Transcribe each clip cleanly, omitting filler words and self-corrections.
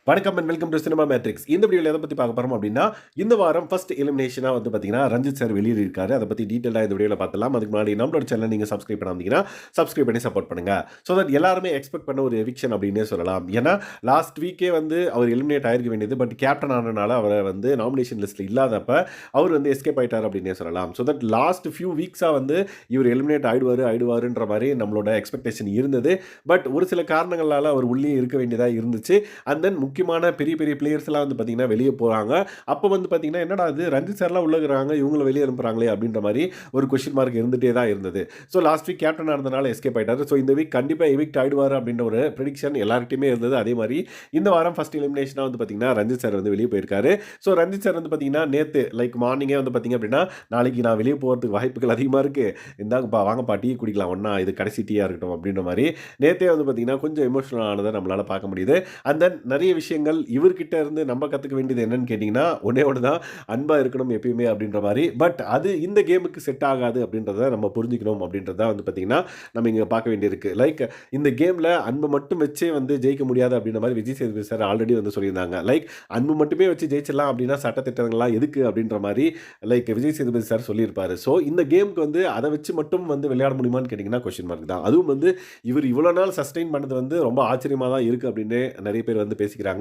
வணக்கம் and welcome to cinema matrix. இந்த வீடியோவில் எதை பற்றி பார்க்க போகிறோம் அப்படின்னா, இந்த வாரம் ஃபர்ஸ்ட் எலிமினேஷனாக வந்து பார்த்தீங்கன்னா ரஞ்சித் சார் வெளியிட்டிருக்காரு. அதை பற்றி டீட்டெயிலாக இந்த வீடியோவில் பார்த்துலாம். அதுக்கு முன்னாடி நம்மளோட சேனலை நீங்கள் சப்ஸ்கிரைப் பண்ணாமீங்கன்னா சப்ஸ்கிரைப் பண்ணி சப்போர்ட் பண்ணுங்க. ஸோ தட் எல்லாருமே எக்ஸ்பெக்ட் பண்ண ஒரு எவிக்ஷன் அப்படின்னே சொல்லலாம். ஏன்னா லாஸ்ட் வீக்கே வந்து அவர் எலிமினேட் ஆகிருக்க வேண்டியது. பட் கேப்டன் ஆனனால அவரை வந்து நாமினேஷன் லிஸ்ட்டில் இல்லாதப்ப அவர் வந்து எஸ்கேப் ஆகிட்டார் அப்படின்னே சொல்லலாம். ஸோ தட் லாஸ்ட் ஃபியூ வீக்ஸாக வந்து இவர் எலிமினேட் ஆயிடுவாருன்ற மாதிரி நம்மளோட எக்ஸ்பெக்டேஷன் இருந்தது. பட் ஒரு சில காரணங்களால் அவர் உள்ளே இருக்க வேண்டியதாக இருந்துச்சு. அண்ட் தென் முக்கியமான பெரிய பெரிய பிளேயர்ஸ்லாம் வந்து பார்த்தீங்கன்னா வெளியே போகிறாங்க. அப்போ வந்து பார்த்தீங்கன்னா என்னடா அது ரஞ்சித் சார்லாம் உள்ள இருக்கிறாங்க, இவங்களை வெளியே அனுப்புகிறாங்களே அப்படின்ற மாதிரி ஒரு கொஸ்டின் மார்க் இருந்துகிட்டே தான் இருந்தது. ஸோ லாஸ்ட் வீக் கேப்டனாக இருந்தனால எஸ்கேப் ஆகிட்டார். ஸோ இந்த வீக் கண்டிப்பாக எவிக்ட் ஆகிடுவார் அப்படின்ற ஒரு ப்ரெடிக்ஷன் எல்லார்கிட்டையுமே இருந்தது. அதே மாதிரி இந்த வாரம் ஃபர்ஸ்ட் எலிமினேஷனாக வந்து பார்த்தீங்கன்னா ரஞ்சித் சார் வந்து வெளியே போயிருக்காரு. ஸோ ரஞ்சித் சார் வந்து பார்த்தீங்கன்னா நேற்று மார்னிங்கே வந்து பார்த்தீங்க அப்படின்னா நாளைக்கு நான் வெளியே போகிறதுக்கு வாய்ப்புகள் அதிகமாக இருக்குது, இந்தாங்கப்பா வாங்கப்பா டீ குடிக்கலாம் ஒன்றா, இது கடைசி டீயாக இருக்கட்டும் அப்படின்ற மாதிரி நேற்றே வந்து பார்த்தீங்கன்னா கொஞ்சம் எமோஷனல் ஆனதை நம்மளால் பார்க்க முடியுது. அண்ட் தென் நிறைய விஷயங்கள் இவர்கிட்ட இருந்து நம்ம கற்றுக்க வேண்டியது என்னன்னு கேட்டிங்கன்னா ஒன்னே ஒன்று தான், அன்பாக இருக்கணும் எப்பயுமே அப்படின்ற மாதிரி. பட் அது இந்த கேமுக்கு செட் ஆகாது அப்படின்றத நம்ம புரிஞ்சுக்கணும் அப்படின்றத வந்து பார்த்திங்கன்னா நம்ம இங்கே பார்க்க வேண்டியிருக்கு. இந்த கேமில் அன்பு மட்டும் வச்சே வந்து ஜெயிக்க முடியாது அப்படின்ற மாதிரி விஜய் சேதுபதி சார் ஆல்ரெடி வந்து சொல்லியிருந்தாங்க. அன்பு மட்டுமே வச்சு ஜெயிச்சிடலாம் அப்படின்னா சட்டத்திட்டங்கள்லாம் எதுக்கு அப்படின்ற மாதிரி விஜய் சேதுபதி சார் சொல்லியிருப்பாரு. ஸோ இந்த கேமுக்கு வந்து அதை வச்சு மட்டும் வந்து விளையாட முடியுமான்னு கேட்டிங்கன்னா கொஸ்டின் மார்க் தான். அதுவும் வந்து இவர் இவ்வளோ நாள் சஸ்டெயின் பண்ணது வந்து ரொம்ப ஆச்சரியமாக தான் இருக்குது அப்படின்னு நிறைய பேர் வந்து பேசிக்கிறாங்க.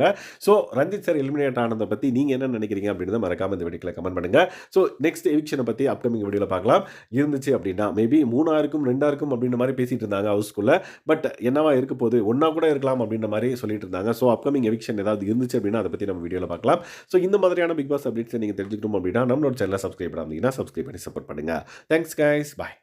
ஸோ ரஞ்சித் சார் எலிமினேட் ஆனதை பற்றி நீங்கள் என்ன நினைக்கிறீங்க அப்படின்றத மறக்காம இந்த வீடியோவில் கமெண்ட் பண்ணுங்கள். ஸோ நெக்ஸ்ட் எவிக்ஷனை பற்றி அப்கமிங் வீடியோவில் பார்க்கலாம். இருந்துச்சு அப்படின்னா மேபி 3 இருக்கும் 2 இருக்கும் அப்படின்ற மாதிரி பேசிட்டு இருந்தாங்க ஹவுஸ்குள்ளே. பட் என்னவா இருக்க போது, ஒன்றா கூட இருக்கலாம் அப்படின்ற மாதிரி சொல்லிட்டு இருந்தாங்க. ஸோ அப்கமிங் எவிக்ஷன் ஏதாவது இருந்துச்சு அப்படின்னா அதை பற்றி நம்ம வீடியோவில் பார்க்கலாம். ஸோ இந்த மாதிரியான பிக் பாஸ் அப்டேட்ஸ் நீங்கள் தெரிஞ்சுக்கணும் அப்படின்னா நம்மளோட சேனலை சப்ஸ்கிரைப் பண்ணாமீங்கன்னா சப்ஸ்கிரைப் பண்ணி சப்போர்ட் பண்ணுங்கள். தேங்க்ஸ் கைஸ், பாய்.